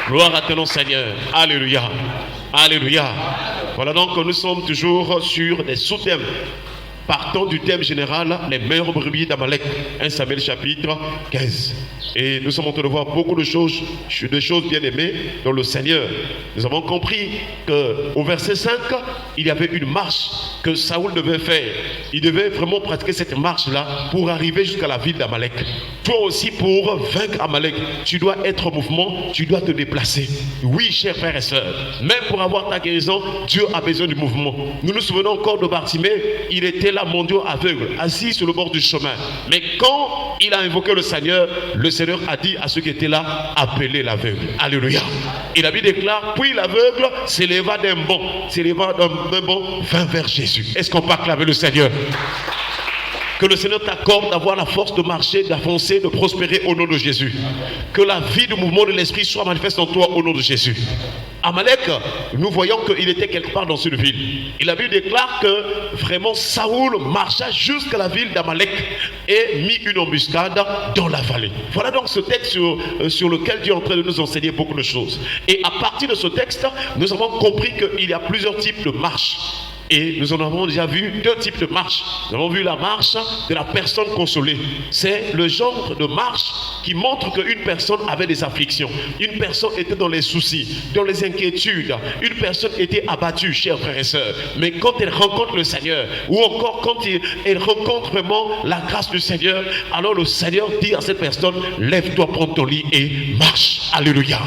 Gloire à ton nom, Seigneur. Alléluia. Alléluia. Voilà donc que nous sommes toujours sur des sous-thèmes. Partons du thème général, les meilleures brebis d'Amalek, 1 Samuel chapitre 15. Et nous sommes en train de voir beaucoup de choses bien aimées dans le Seigneur. Nous avons compris qu'au verset 5, il y avait une marche que Saoul devait faire. Il devait vraiment pratiquer cette marche-là pour arriver jusqu'à la ville d'Amalek. Toi aussi, pour vaincre Amalek, tu dois être en mouvement, tu dois te déplacer. Oui, chers frères et sœurs, même pour avoir ta guérison, Dieu a besoin du mouvement. Nous nous souvenons encore de Bartimée, il était là, mon Dieu, aveugle, assis sur le bord du chemin. Mais quand il a invoqué le Seigneur a dit à ceux qui étaient là, appelez l'aveugle. Alléluia. Et la Bible déclare, puis l'aveugle s'éleva d'un bond, vint vers Jésus. Est-ce qu'on peut acclamer le Seigneur? Que le Seigneur t'accorde d'avoir la force de marcher, d'avancer, de prospérer au nom de Jésus. Que la vie du mouvement de l'esprit soit manifeste en toi au nom de Jésus. Amalek, nous voyons qu'il était quelque part dans une ville. Et la Bible déclare que vraiment Saoul marcha jusqu'à la ville d'Amalek et mit une embuscade dans la vallée. Voilà donc ce texte sur lequel Dieu est en train de nous enseigner beaucoup de choses. Et à partir de ce texte, nous avons compris qu'il y a plusieurs types de marches. Et nous en avons déjà vu deux types de marches. Nous avons vu la marche de la personne consolée. C'est le genre de marche qui montre qu'une personne avait des afflictions. Une personne était dans les soucis, dans les inquiétudes. Une personne était abattue, chers frères et sœurs. Mais quand elle rencontre le Seigneur, ou encore quand elle rencontre vraiment la grâce du Seigneur, alors le Seigneur dit à cette personne, lève-toi, prends ton lit et marche. Alléluia.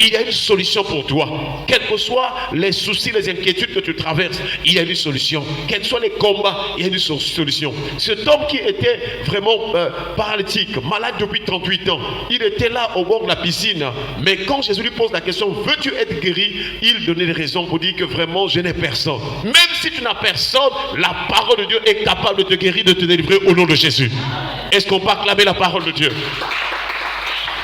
Il y a une solution pour toi. Quels que soient les soucis, les inquiétudes que tu traverses, il y a une solution. Quels soient les combats, il y a une solution. Cet homme qui était vraiment paralytique, malade depuis 38 ans, il était là au bord de la piscine. Mais quand Jésus lui pose la question, veux-tu être guéri? Il donnait des raisons pour dire que vraiment je n'ai personne. Même si tu n'as personne, la parole de Dieu est capable de te guérir, de te délivrer au nom de Jésus. Est-ce qu'on peut acclamer la parole de Dieu?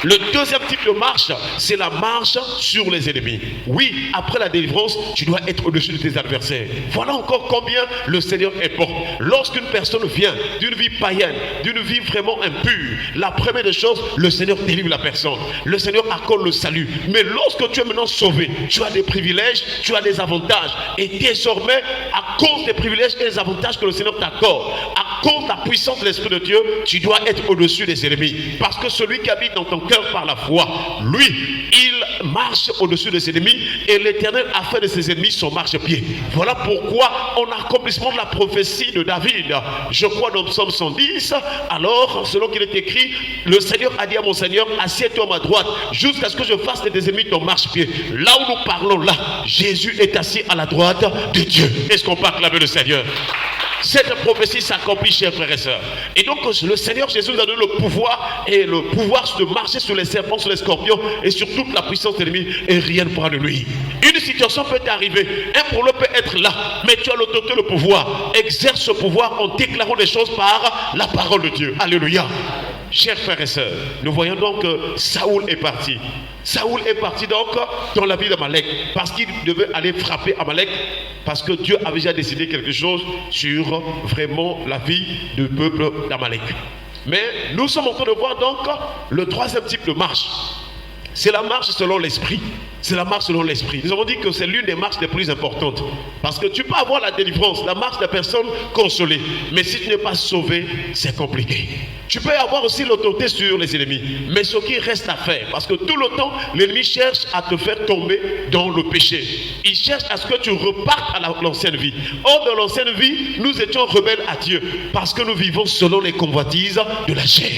Le deuxième type de marche, c'est la marche sur les ennemis. Oui, après la délivrance, tu dois être au-dessus de tes adversaires. Voilà encore combien le Seigneur est bon. Lorsqu'une personne vient d'une vie païenne, d'une vie vraiment impure, la première des choses, le Seigneur délivre la personne. Le Seigneur accorde le salut. Mais lorsque tu es maintenant sauvé, tu as des privilèges, tu as des avantages. Et désormais, à cause des privilèges et des avantages que le Seigneur t'accorde, à cause de la puissance de l'Esprit de Dieu, tu dois être au-dessus des ennemis. Parce que celui qui habite dans ton cœur par la foi, lui, il marche au-dessus de ses ennemis et l'Éternel a fait de ses ennemis son marchepied. Voilà pourquoi en accomplissement de la prophétie de David, je crois dans Psaume 110, alors selon qu'il est écrit, le Seigneur a dit à mon Seigneur, assieds-toi à ma droite jusqu'à ce que je fasse de tes ennemis ton marchepied. Là où nous parlons là, Jésus est assis à la droite de Dieu. Est-ce qu'on peut acclamer le Seigneur? Cette prophétie s'accomplit, chers frères et sœurs. Et donc le Seigneur Jésus nous a donné le pouvoir de marcher sur les serpents, sur les scorpions et sur toute la puissance de l'ennemi, et rien ne pourra de lui. Une situation peut t'arriver, un problème peut être là, mais tu as l'autorité, le pouvoir. Exerce ce pouvoir en déclarant des choses par la parole de Dieu. Alléluia. Chers frères et sœurs, nous voyons donc que Saoul est parti. Saoul est parti donc dans la ville d'Amalek parce qu'il devait aller frapper Amalek, parce que Dieu avait déjà décidé quelque chose sur vraiment la vie du peuple d'Amalek. Mais nous sommes en train de voir donc le troisième type de marche. C'est la marche selon l'esprit. C'est la marche selon l'esprit. Nous avons dit que c'est l'une des marches les plus importantes. Parce que tu peux avoir la délivrance, la marche de personne consolée. Mais si tu n'es pas sauvé, c'est compliqué. Tu peux avoir aussi l'autorité sur les ennemis. Mais ce qui reste à faire, parce que tout le temps, l'ennemi cherche à te faire tomber dans le péché. Il cherche à ce que tu repartes à l'ancienne vie. Or, dans l'ancienne vie, nous étions rebelles à Dieu. Parce que nous vivons selon les convoitises de la chair.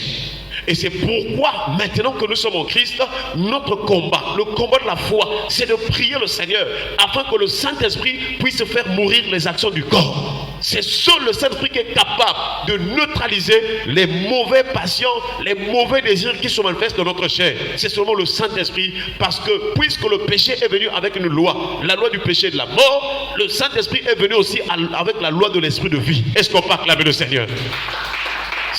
Et c'est pourquoi, maintenant que nous sommes en Christ, notre combat, le combat de la foi, c'est de prier le Seigneur afin que le Saint-Esprit puisse faire mourir les actions du corps. C'est seul le Saint-Esprit qui est capable de neutraliser les mauvais passions, les mauvais désirs qui se manifestent dans notre chair. C'est seulement le Saint-Esprit, parce que puisque le péché est venu avec une loi, la loi du péché et de la mort, le Saint-Esprit est venu aussi avec la loi de l'esprit de vie. Est-ce qu'on peut acclamer le Seigneur?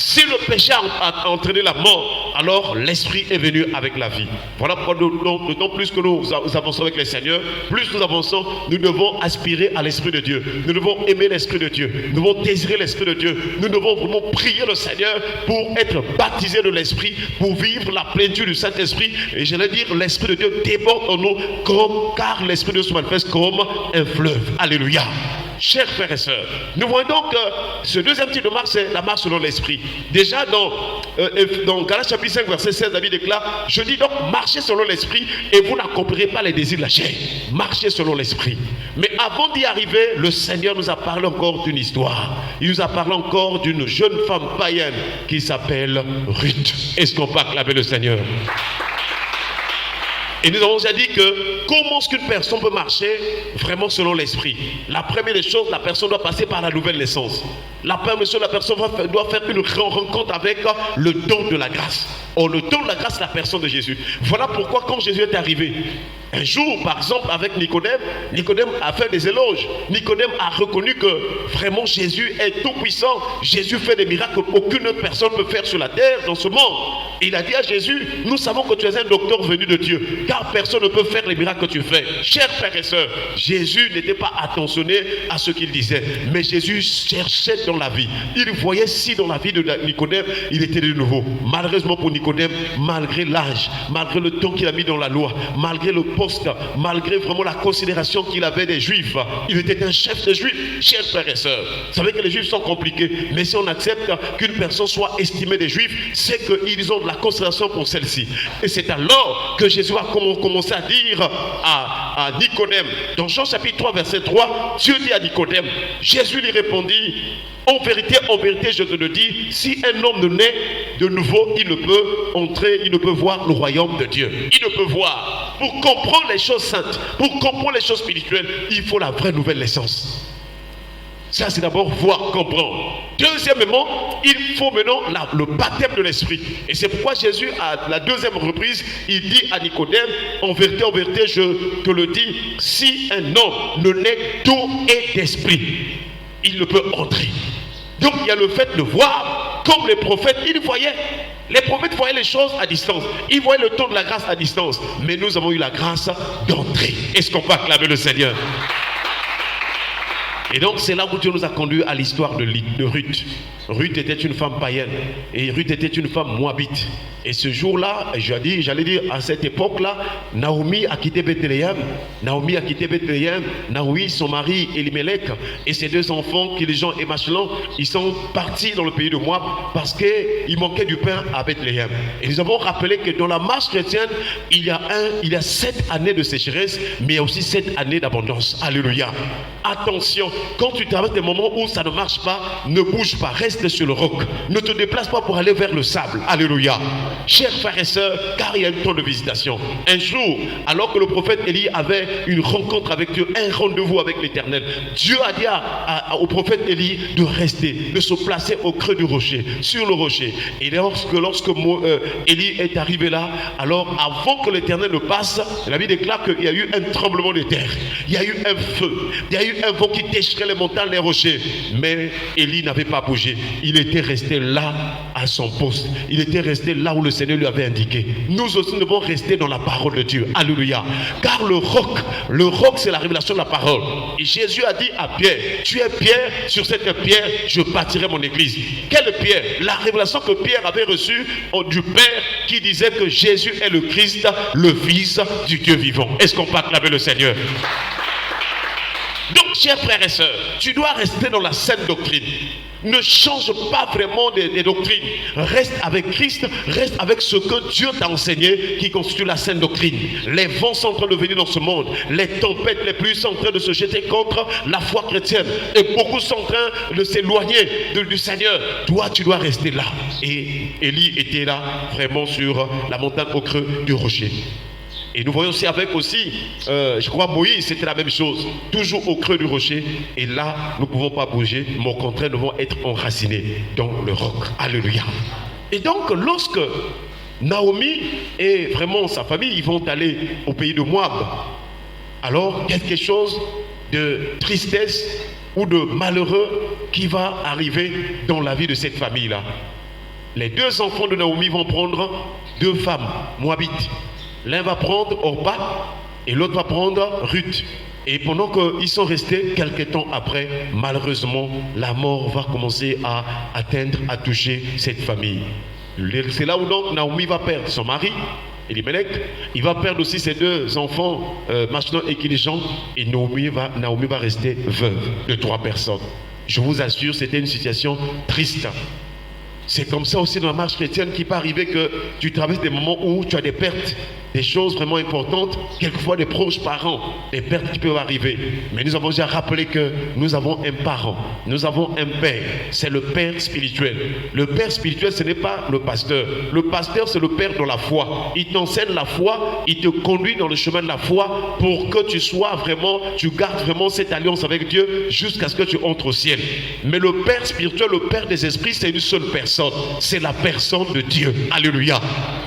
Si le péché a entraîné la mort, alors l'esprit est venu avec la vie. Voilà pourquoi d'autant plus que nous avançons avec le Seigneur, plus nous avançons, nous devons aspirer à l'esprit de Dieu. Nous devons aimer l'esprit de Dieu. Nous devons désirer l'esprit de Dieu. Nous devons vraiment prier le Seigneur pour être baptisés de l'esprit, pour vivre la plénitude du Saint-Esprit. Et j'allais dire, l'esprit de Dieu déborde en nous car l'esprit de Dieu se manifeste comme un fleuve. Alléluia. Chers frères et sœurs, nous voyons donc que ce deuxième type de marche, c'est la marche selon l'esprit. Déjà dans Galates chapitre 5, verset 16, David déclare, je dis donc, marchez selon l'esprit et vous n'accomplirez pas les désirs de la chair. Marchez selon l'esprit. Mais avant d'y arriver, le Seigneur nous a parlé encore d'une histoire. Il nous a parlé encore d'une jeune femme païenne qui s'appelle Ruth. Est-ce qu'on peut acclamer le Seigneur? Et nous avons déjà dit que comment est-ce qu'une personne peut marcher vraiment selon l'esprit? La première des choses, la personne doit passer par la nouvelle naissance. La première des choses, la personne doit faire une rencontre avec le don de la grâce. Or, le don de la grâce, c'est la personne de Jésus. Voilà pourquoi quand Jésus est arrivé, un jour, par exemple, avec Nicodème, Nicodème a fait des éloges. Nicodème a reconnu que vraiment Jésus est tout puissant. Jésus fait des miracles qu'aucune autre personne ne peut faire sur la terre, dans ce monde. Et il a dit à Jésus, nous savons que tu es un docteur venu de Dieu, car personne ne peut faire les miracles que tu fais. Chers frères et sœurs, Jésus n'était pas attentionné à ce qu'il disait, mais Jésus cherchait dans la vie. Il voyait si dans la vie de Nicodème, il était de nouveau. Malheureusement pour Nicodème, malgré l'âge, malgré le temps qu'il a mis dans la loi, malgré le poste, malgré vraiment la considération qu'il avait des Juifs, il était un chef des Juifs. Chers frères et sœurs, vous savez que les Juifs sont compliqués, mais si on accepte qu'une personne soit estimée des Juifs, c'est qu'ils ont de la considération pour celle-ci. Et c'est alors que Jésus a commencé à dire à Nicodème, dans Jean chapitre 3, verset 3, Dieu dit à Nicodème, Jésus lui répondit, en vérité, je te le dis, si un homme ne naît de nouveau, il ne peut entrer, il ne peut voir le royaume de Dieu. Il ne peut voir. Pour comprendre les choses saintes, pour comprendre les choses spirituelles, il faut la vraie nouvelle naissance. Ça, c'est d'abord voir, comprendre. Deuxièmement, il faut maintenant le baptême de l'esprit. Et c'est pourquoi Jésus, à la deuxième reprise, il dit à Nicodème, en vérité, je te le dis, si un homme ne naît d'eau et d'esprit, il ne peut entrer. Donc, il y a le fait de voir, comme les prophètes, ils voyaient. Les prophètes voyaient les choses à distance. Ils voyaient le temps de la grâce à distance. Mais nous avons eu la grâce d'entrer. Est-ce qu'on peut acclamer le Seigneur? Et donc c'est là où Dieu nous a conduit à l'histoire de Ruth. Ruth était une femme païenne et Ruth était une femme moabite. Et ce jour-là, j'allais dire à cette époque-là, Naomi a quitté Bethléem. Naomi, son mari Elimelech et ses deux enfants, Kilijon et Machlon, ils sont partis dans le pays de Moab parce qu'il manquait du pain à Bethléem. Et nous avons rappelé que dans la marche chrétienne, il y a 7 années de sécheresse, mais il y a aussi 7 années d'abondance. Alléluia. Attention, quand tu traverses des moments où ça ne marche pas, ne bouge pas, reste sur le roc. Ne te déplace pas pour aller vers le sable. Alléluia. Chers frères et sœurs, car il y a un temps de visitation. Un jour, alors que le prophète Élie avait une rencontre avec Dieu, un rendez-vous avec l'Éternel, Dieu a dit au prophète Élie de rester, de se placer au creux du rocher, sur le rocher. Et lorsque Élie est arrivé là, alors avant que l'Éternel ne passe, la Bible déclare qu'il y a eu un tremblement de terre, il y a eu un feu, il y a eu un vent qui déchirait les montagnes, les rochers. Mais Élie n'avait pas bougé. Il était resté là à son poste. Il était resté là où le Seigneur lui avait indiqué. Nous aussi nous devons rester dans la parole de Dieu. Alléluia. Car le roc c'est la révélation de la parole. Et Jésus a dit à Pierre, tu es Pierre, sur cette pierre je bâtirai mon église. Quelle pierre? La révélation que Pierre avait reçue du Père qui disait que Jésus est le Christ, le Fils du Dieu vivant. Est-ce qu'on peut acclamer le Seigneur? Donc, chers frères et sœurs, tu dois rester dans la saine doctrine. Ne change pas vraiment des doctrines. Reste avec Christ, reste avec ce que Dieu t'a enseigné qui constitue la saine doctrine. Les vents sont en train de venir dans ce monde. Les tempêtes, les pluies sont en train de se jeter contre la foi chrétienne. Et beaucoup sont en train de s'éloigner du Seigneur. Toi, tu dois rester là. Et Élie était là, vraiment sur la montagne au creux du rocher. Et nous voyons aussi avec je crois Moïse, c'était la même chose, toujours au creux du rocher. Et là, nous ne pouvons pas bouger, mais au contraire, nous devons être enracinés dans le roc. Alléluia. Et donc, lorsque Naomi et vraiment sa famille, ils vont aller au pays de Moab, alors quelque chose de tristesse ou de malheureux qui va arriver dans la vie de cette famille-là. les deux enfants de Naomi vont prendre deux femmes moabites. L'un va prendre Orpa et l'autre va prendre Ruth. Et pendant qu'ils sont restés, quelques temps après, malheureusement, la mort va commencer à atteindre, à toucher cette famille. C'est là où donc Naomi va perdre son mari, Elimelech. Il va perdre aussi ses deux enfants, Machlon et Kilijan. Et Naomi va rester veuve de 3 personnes. Je vous assure, c'était une situation triste. C'est comme ça aussi dans la marche chrétienne qu'il peut arriver que tu traverses des moments où tu as des pertes, des choses vraiment importantes, quelquefois des proches parents, des pertes qui peuvent arriver. Mais nous avons déjà rappelé que nous avons un parent, nous avons un père, c'est le père spirituel. Le père spirituel, ce n'est pas le pasteur. Le pasteur, c'est le père dans la foi. Il t'enseigne la foi, il te conduit dans le chemin de la foi pour que tu sois vraiment, tu gardes vraiment cette alliance avec Dieu jusqu'à ce que tu entres au ciel. Mais le père spirituel, le père des esprits, c'est une seule personne. C'est la personne de Dieu. Alléluia.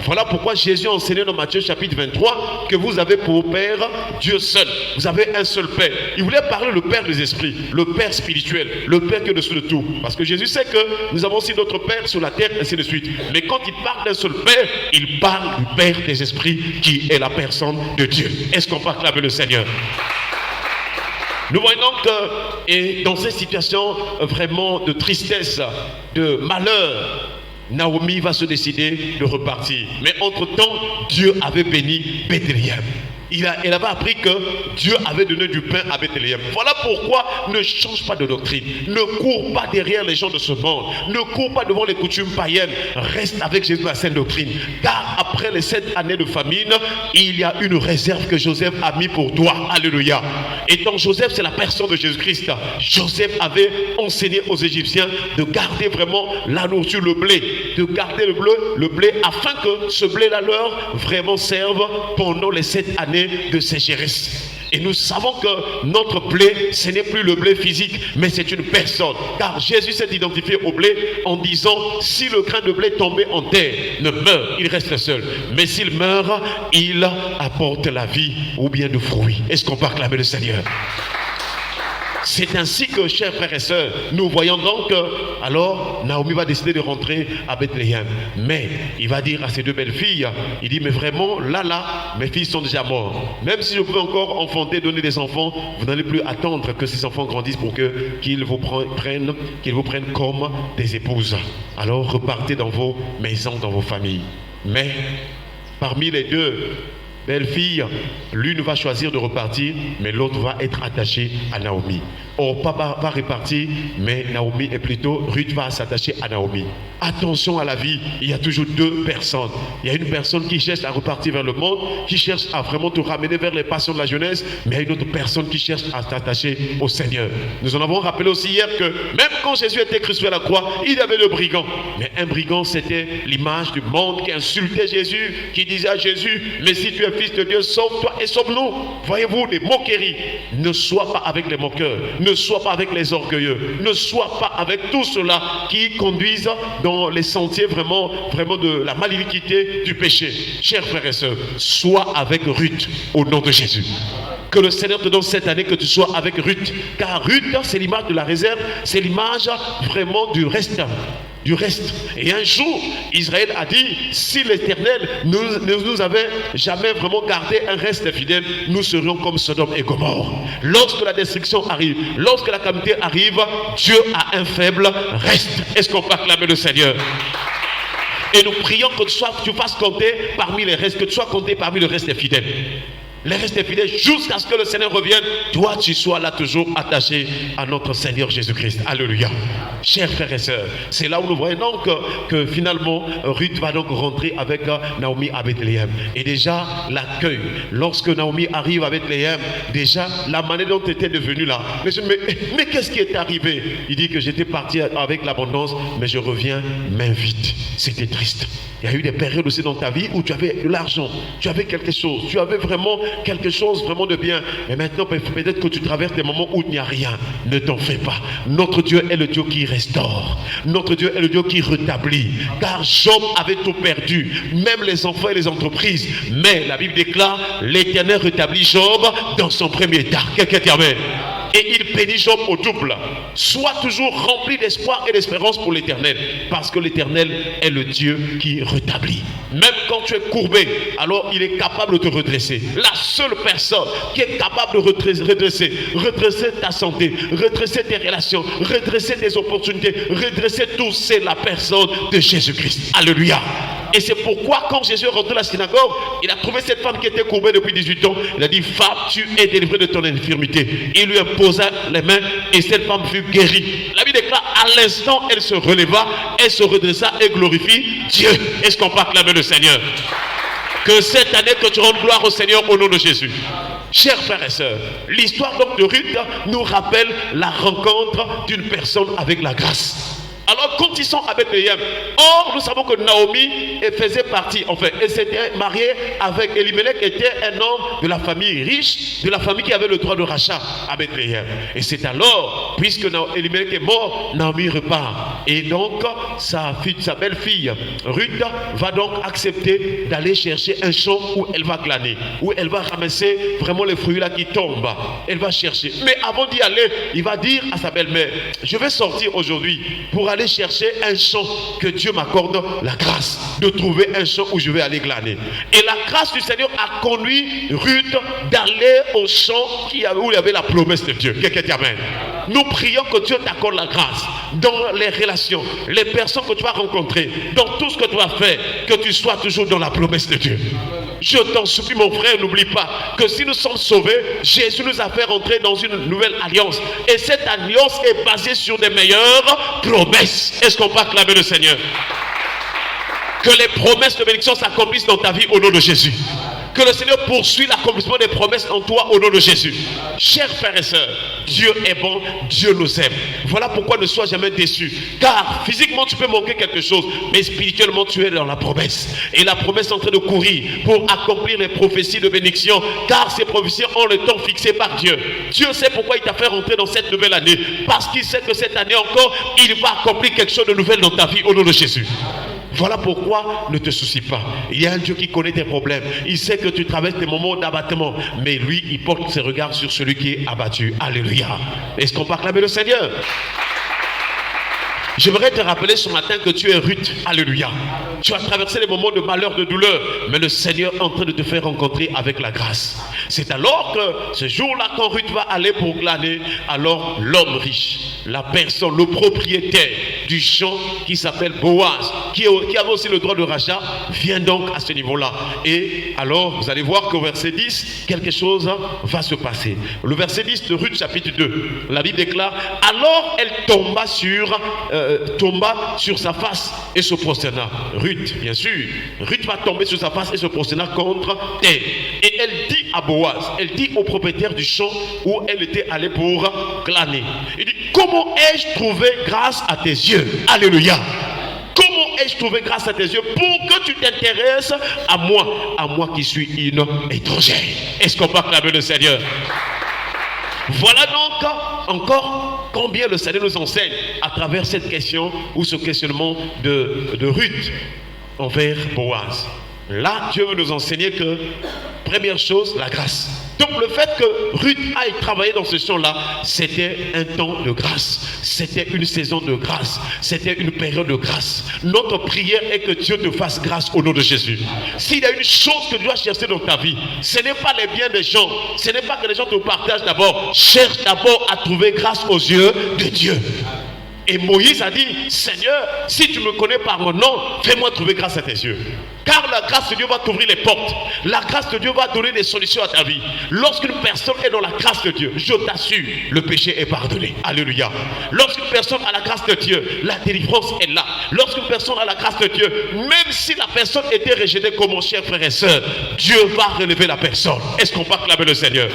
Voilà pourquoi Jésus a enseigné dans Matthieu chapitre 23 que vous avez pour père Dieu seul. Vous avez un seul père. Il voulait parler le père des esprits, le père spirituel, le père qui est dessus de tout. Parce que Jésus sait que nous avons aussi d'autres pères sur la terre, ainsi de suite. Mais quand il parle d'un seul père, il parle du père des esprits qui est la personne de Dieu. Est-ce qu'on peut acclamer le Seigneur? Nous voyons donc que, et dans cette situation vraiment de tristesse, de malheur, Naomi va se décider de repartir. Mais entre-temps, Dieu avait béni Bethléem. Elle avait appris que Dieu avait donné du pain à Bethléem. Voilà pourquoi ne change pas de doctrine. Ne cours pas derrière les gens de ce monde. Ne cours pas devant les coutumes païennes. Reste avec Jésus la sainte doctrine. Car après les 7 années de famine, il y a une réserve que Joseph a mis pour toi. Alléluia. Et donc Joseph, c'est la personne de Jésus-Christ. Joseph avait enseigné aux Égyptiens de garder vraiment la nourriture, le blé. De garder le blé afin que ce blé-là leur vraiment serve pendant les 7 années de sécheresse. Et nous savons que notre blé, ce n'est plus le blé physique, mais c'est une personne. Car Jésus s'est identifié au blé en disant, si le grain de blé tombé en terre ne meurt, il reste seul. Mais s'il meurt, il apporte la vie ou bien de fruits. Est-ce qu'on peut acclamer le Seigneur? C'est ainsi que, chers frères et sœurs, nous voyons donc que, alors, Naomi va décider de rentrer à Bethléem. Mais, il va dire à ses 2 belles filles, il dit, mais vraiment, là, mes filles sont déjà mortes. Même si je pouvais encore enfanter, donner des enfants, vous n'allez plus attendre que ces enfants grandissent pour qu'ils vous prennent comme des épouses. Alors, repartez dans vos maisons, dans vos familles. Mais, parmi les 2 belle fille, l'une va choisir de repartir, mais l'autre va être attachée à Naomi. Orpa va repartir, mais Ruth va s'attacher à Naomi. Attention à la vie, il y a toujours 2 personnes. Il y a une personne qui cherche à repartir vers le monde, qui cherche à vraiment te ramener vers les passions de la jeunesse, mais il y a une autre personne qui cherche à t'attacher au Seigneur. Nous en avons rappelé aussi hier que même quand Jésus était crucifié à la croix, il y avait le brigand. Mais un brigand, c'était l'image du monde qui insultait Jésus, qui disait à Jésus, mais si tu es fils de Dieu, sauve-toi et sauve-nous. Voyez-vous, des moqueries. Ne sois pas avec les moqueurs, ne sois pas avec les orgueilleux, ne sois pas avec tous ceux-là qui conduisent dans les sentiers vraiment de la maléfiquité du péché. Chers frères et sœurs, sois avec Ruth au nom de Jésus. Que le Seigneur te donne cette année que tu sois avec Ruth. Car Ruth, c'est l'image de la réserve, c'est l'image vraiment du reste. Et un jour, Israël a dit, si l'Éternel nous avait jamais vraiment gardé un reste fidèle, nous serions comme Sodome et Gomorrhe. Lorsque la destruction arrive, lorsque la calamité arrive, Dieu a un faible reste. Est-ce qu'on peut acclamer le Seigneur? Et nous prions que tu fasses compter parmi les restes, que tu sois compté parmi le reste des fidèles. Les restes fidèles jusqu'à ce que le Seigneur revienne. Toi, tu sois là toujours attaché à notre Seigneur Jésus-Christ. Alléluia. Chers frères et sœurs, c'est là où nous voyons donc que finalement Ruth va donc rentrer avec Naomi à Bethléem. Et déjà l'accueil, lorsque Naomi arrive à Bethléem, déjà la manière dont tu étais devenu là. Mais qu'est-ce qui est arrivé? Il dit que j'étais parti avec l'abondance, mais je reviens main vide. C'était triste. Il y a eu des périodes aussi dans ta vie où tu avais de l'argent, tu avais quelque chose, tu avais vraiment quelque chose vraiment de bien. Et maintenant, peut-être que tu traverses des moments où il n'y a rien. Ne t'en fais pas. Notre Dieu est le Dieu qui restaure. Notre Dieu est le Dieu qui rétablit. Car Job avait tout perdu, même les enfants et les entreprises. Mais la Bible déclare, l'Éternel rétablit Job dans son premier état. Quelqu'un dit amen. et il bénit Job au double. Sois toujours rempli d'espoir et d'espérance pour l'Éternel, parce que l'Éternel est le Dieu qui rétablit. Même quand tu es courbé, alors il est capable de te redresser. La seule personne qui est capable de redresser ta santé, redresser tes relations, redresser tes opportunités, redresser tout, c'est la personne de Jésus-Christ. Alléluia. Et c'est pourquoi quand Jésus est rentré à la synagogue, il a trouvé cette femme qui était courbée depuis 18 ans. Il a dit, femme, tu es délivrée de ton infirmité. Il lui imposa les mains et cette femme fut guérie. La Bible déclare, à l'instant, elle se releva, elle se redressa et glorifie Dieu. Est-ce qu'on peut acclamer le Seigneur? Que cette année, que tu rendes gloire au Seigneur au nom de Jésus. Chers frères et sœurs, l'histoire donc de Ruth nous rappelle la rencontre d'une personne avec la grâce. Alors quand ils sont à Bethléem, or nous savons que Naomi faisait partie, enfin elle s'était mariée avec Elimelech, qui était un homme de la famille riche, de la famille qui avait le droit de rachat à Bethléem. Et c'est alors, puisque Elimelech est mort, Naomi repart. Et donc sa belle-fille Ruth va donc accepter d'aller chercher un champ où elle va glaner, où elle va ramasser vraiment les fruits là qui tombent. Elle va chercher. Mais avant d'y aller, il va dire à sa belle-mère, je vais sortir aujourd'hui pour aller chercher un champ, que Dieu m'accorde la grâce de trouver un champ où je vais aller glaner. Et la grâce du Seigneur a conduit Ruth d'aller au champ où il y avait la promesse de Dieu. Quelqu'un dit amen. Nous prions que Dieu t'accorde la grâce dans les relations, les personnes que tu vas rencontrer, dans tout ce que tu vas faire, que tu sois toujours dans la promesse de Dieu. Je t'en supplie mon frère, n'oublie pas que si nous sommes sauvés, Jésus nous a fait rentrer dans une nouvelle alliance. Et cette alliance est basée sur des meilleures promesses. Est-ce qu'on peut acclamer le Seigneur? Que les promesses de bénédiction s'accomplissent dans ta vie au nom de Jésus. Que le Seigneur poursuit l'accomplissement des promesses en toi au nom de Jésus. Chers frères et sœurs, Dieu est bon, Dieu nous aime. Voilà pourquoi ne sois jamais déçu. Car physiquement tu peux manquer quelque chose, mais spirituellement tu es dans la promesse. Et la promesse est en train de courir pour accomplir les prophéties de bénédiction. Car ces prophéties ont le temps fixé par Dieu. Dieu sait pourquoi il t'a fait rentrer dans cette nouvelle année. Parce qu'il sait que cette année encore, il va accomplir quelque chose de nouvel dans ta vie au nom de Jésus. Voilà pourquoi ne te soucie pas. Il y a un Dieu qui connaît tes problèmes. Il sait que tu traverses des moments d'abattement. Mais lui, il porte ses regards sur celui qui est abattu. Alléluia. Est-ce qu'on peut acclamer le Seigneur? J'aimerais te rappeler ce matin que tu es Ruth. Alléluia. Tu as traversé des moments de malheur, de douleur. Mais le Seigneur est en train de te faire rencontrer avec la grâce. C'est alors que ce jour-là, quand Ruth va aller pour glaner, alors l'homme riche, la personne, le propriétaire du champ qui s'appelle Boaz, qui avait aussi le droit de rachat, vient donc à ce niveau-là. Et alors, vous allez voir qu'au verset 10, quelque chose va se passer. Le verset 10 de Ruth chapitre 2, la Bible déclare, alors elle tomba sur sa face et se prosterna. Ruth, bien sûr, Ruth va tomber sur sa face et se prosterna contre terre. Et elle dit à Boaz, elle dit au propriétaire du champ où elle était allée pour glaner. Il dit, comment ai-je trouvé grâce à tes yeux? Alléluia. Comment ai-je trouvé grâce à tes yeux pour que tu t'intéresses à moi qui suis une étrangère? Est-ce qu'on peut acclamer le Seigneur? Voilà donc encore combien le Seigneur nous enseigne à travers cette question ou ce questionnement de Ruth envers Boaz. Là, Dieu veut nous enseigner que, première chose, la grâce. Donc le fait que Ruth aille travailler dans ce champ-là, c'était un temps de grâce. C'était une saison de grâce. C'était une période de grâce. Notre prière est que Dieu te fasse grâce au nom de Jésus. S'il y a une chose que tu dois chercher dans ta vie, ce n'est pas les biens des gens. Ce n'est pas que les gens te partagent d'abord. Cherche d'abord à trouver grâce aux yeux de Dieu. Et Moïse a dit, Seigneur, si tu me connais par mon nom, fais-moi trouver grâce à tes yeux. Car la grâce de Dieu va t'ouvrir les portes. La grâce de Dieu va donner des solutions à ta vie. Lorsqu'une personne est dans la grâce de Dieu, je t'assure, le péché est pardonné. Alléluia. Lorsqu'une personne a la grâce de Dieu, la délivrance est là. Lorsqu'une personne a la grâce de Dieu, même si la personne était rejetée comme mon cher frère et soeur, Dieu va relever la personne. Est-ce qu'on peut acclamer le Seigneur?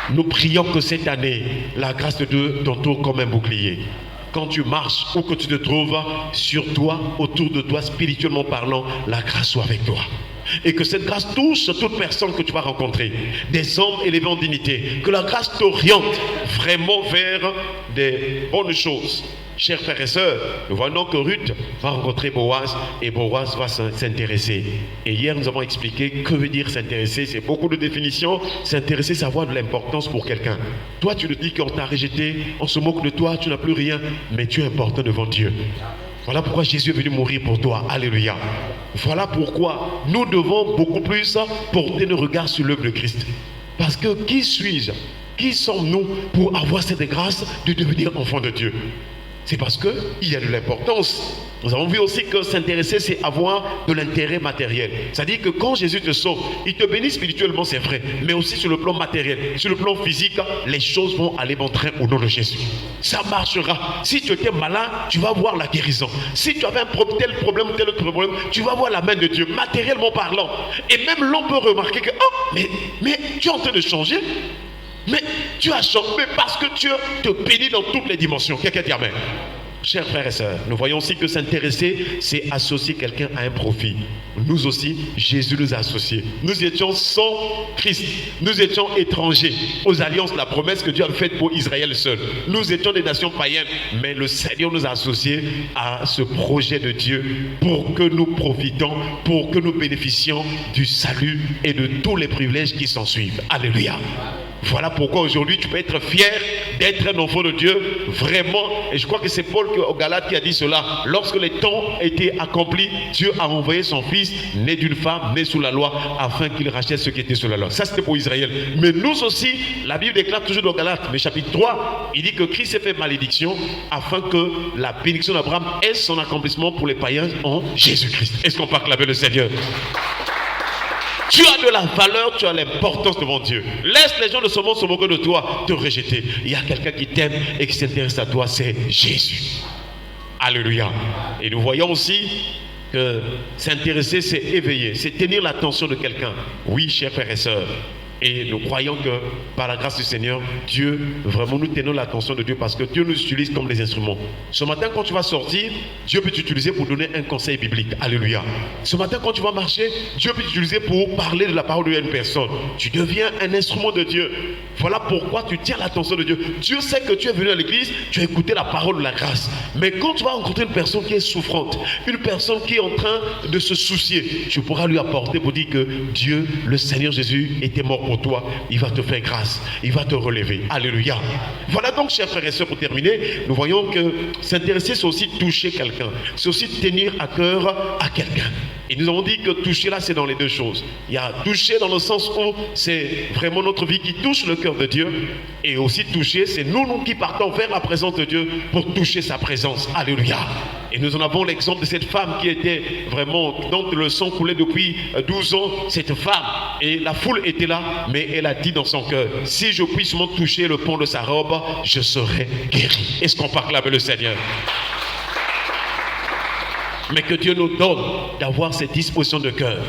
Nous prions que cette année, la grâce de Dieu t'entoure comme un bouclier. Quand tu marches ou que tu te trouves sur toi, autour de toi, spirituellement parlant, la grâce soit avec toi. Et que cette grâce touche toute personne que tu vas rencontrer. Des hommes élevés en dignité. Que la grâce t'oriente vraiment vers des bonnes choses. Chers frères et sœurs, nous voyons donc que Ruth va rencontrer Boaz et Boaz va s'intéresser. Et hier, nous avons expliqué que veut dire s'intéresser. C'est beaucoup de définitions. S'intéresser, c'est avoir de l'importance pour quelqu'un. Toi, tu te dis qu'on t'a rejeté, on se moque de toi, tu n'as plus rien, mais tu es important devant Dieu. Voilà pourquoi Jésus est venu mourir pour toi. Alléluia. Voilà pourquoi nous devons beaucoup plus porter nos regards sur l'œuvre de Christ. Parce que qui suis-je? Qui sommes-nous pour avoir cette grâce de devenir enfant de Dieu? C'est parce qu'il y a de l'importance. Nous avons vu aussi que s'intéresser, c'est avoir de l'intérêt matériel. C'est-à-dire que quand Jésus te sauve, il te bénit spirituellement, c'est vrai, mais aussi sur le plan matériel, sur le plan physique, les choses vont aller bon train au nom de Jésus. Ça marchera. Si tu étais malade, tu vas voir la guérison. Si tu avais tel problème, tu vas voir la main de Dieu, matériellement parlant. Et même l'on peut remarquer que, oh, mais tu es en train de changer. Mais tu as changé parce que Dieu te bénit dans toutes les dimensions. Quelqu'un dit amen. Chers frères et sœurs, nous voyons aussi que s'intéresser, c'est associer quelqu'un à un profit. Nous aussi, Jésus nous a associés. Nous étions sans Christ. Nous étions étrangers aux alliances, la promesse que Dieu a faite pour Israël seul. Nous étions des nations païennes, mais le Seigneur nous a associés à ce projet de Dieu pour que nous profitions, pour que nous bénéficions du salut et de tous les privilèges qui s'en suivent. Alléluia. Voilà pourquoi aujourd'hui tu peux être fier d'être un enfant de Dieu, vraiment. Et je crois que c'est Paul au Galates qui a dit cela. Lorsque les temps étaient accomplis, Dieu a envoyé son fils, né d'une femme, né sous la loi, afin qu'il rachète ceux qui étaient sous la loi. Ça c'était pour Israël. Mais nous aussi, la Bible déclare toujours dans Galates, mais chapitre 3, il dit que Christ s'est fait malédiction afin que la bénédiction d'Abraham ait son accomplissement pour les païens en Jésus-Christ. Est-ce qu'on peut acclamer le Seigneur? Tu as de la valeur, tu as l'importance devant Dieu. Laisse les gens de ce monde se moquer de toi, te rejeter. Il y a quelqu'un qui t'aime et qui s'intéresse à toi, c'est Jésus. Alléluia. Et nous voyons aussi que s'intéresser, c'est éveiller, c'est tenir l'attention de quelqu'un. Oui, chers frères et sœurs. Et nous croyons que par la grâce du Seigneur, Dieu, vraiment nous tenons l'attention de Dieu parce que Dieu nous utilise comme des instruments. Ce matin, quand tu vas sortir, Dieu peut t'utiliser pour donner un conseil biblique. Alléluia. Ce matin, quand tu vas marcher, Dieu peut t'utiliser pour parler de la parole de une personne. Tu deviens un instrument de Dieu. Voilà pourquoi tu tiens l'attention de Dieu. Dieu sait que tu es venu à l'église, tu as écouté la parole de la grâce. Mais quand tu vas rencontrer une personne qui est souffrante, une personne qui est en train de se soucier, tu pourras lui apporter pour dire que Dieu, le Seigneur Jésus, était mort pour toi, il va te faire grâce, il va te relever. Alléluia. Voilà donc, chers frères et sœurs, pour terminer, nous voyons que s'intéresser, c'est aussi toucher quelqu'un, c'est aussi tenir à cœur à quelqu'un. Et nous avons dit que toucher là, c'est dans les deux choses. Il y a toucher dans le sens où c'est vraiment notre vie qui touche le cœur de Dieu, et aussi toucher, c'est nous qui partons vers la présence de Dieu pour toucher sa présence. Alléluia. Et nous en avons l'exemple de cette femme qui était vraiment, dont le sang coulait depuis 12 ans, cette femme. Et la foule était là, mais elle a dit dans son cœur, si je puis seulement toucher le pont de sa robe, je serai guéri. Est-ce qu'on peut acclamer le Seigneur? Mais que Dieu nous donne d'avoir cette disposition de cœur,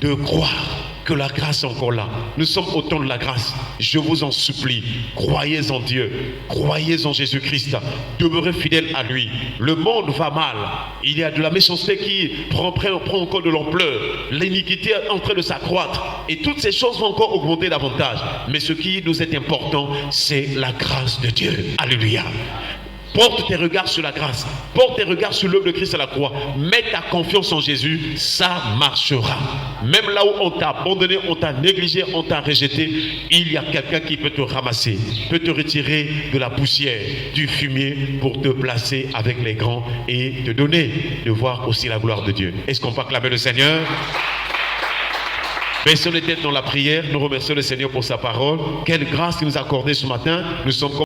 de croire que la grâce est encore là. Nous sommes au temps de la grâce. Je vous en supplie, croyez en Dieu, croyez en Jésus-Christ, demeurez fidèles à lui. Le monde va mal. Il y a de la méchanceté qui prend encore de l'ampleur. L'iniquité est en train de s'accroître. Et toutes ces choses vont encore augmenter davantage. Mais ce qui nous est important, c'est la grâce de Dieu. Alléluia. Porte tes regards sur la grâce. Porte tes regards sur l'œuvre de Christ à la croix. Mets ta confiance en Jésus, ça marchera. Même là où on t'a abandonné, on t'a négligé, on t'a rejeté, il y a quelqu'un qui peut te ramasser, peut te retirer de la poussière, du fumier pour te placer avec les grands et te donner de voir aussi la gloire de Dieu. Est-ce qu'on peut acclamer le Seigneur? Baissons les têtes dans la prière. Nous remercions le Seigneur pour sa parole. Quelle grâce qu'il nous a accordée ce matin. Nous sommes